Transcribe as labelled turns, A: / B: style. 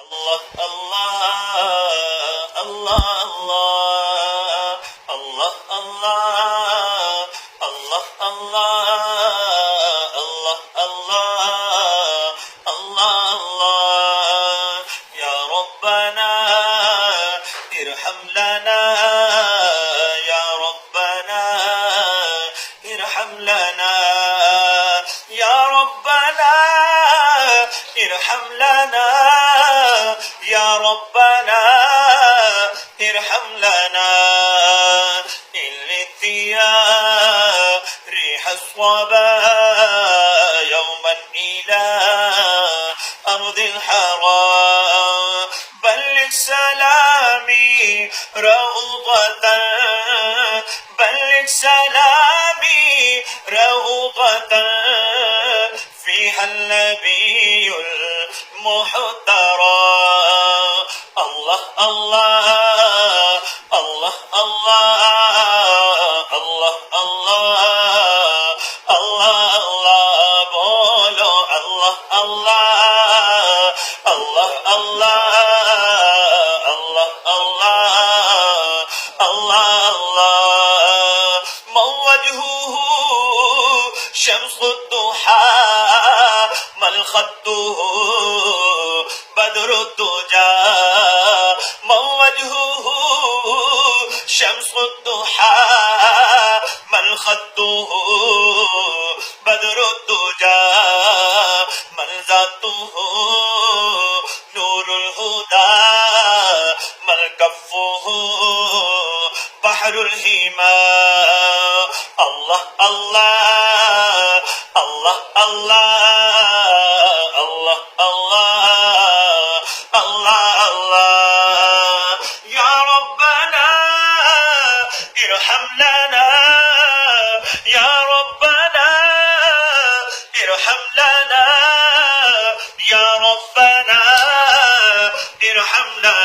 A: Allah, Allah, Allah, Allah, Allah, Allah, Allah, Allah, Allah, Allah, Allah. Ya Rabbana irham lana, Ya Rabbana irham lana, Ya Rabbana irham lana, Ya Rabbana irham lana. إلتيا ريح الصبا يوما إلى أرض الحرام. بلغ سلامي روضة، بلغ سلامي روضة فيها النبي المحترم. الله الله الله الله الله الله الله الله بولو الله الله الله الله الله الله الله الله. من وجهه شمس الضحى، من خده بدر الدجى. من وجهه شمس الضحى، من خده بدر الدجى. من ذاته نور الهدى، من كفه بحر الهما. الله الله الله الله الله الله الله الله. يا ربنا ارحم لنا، يا ربنا ارحم لنا، يا ربنا ارحم لنا.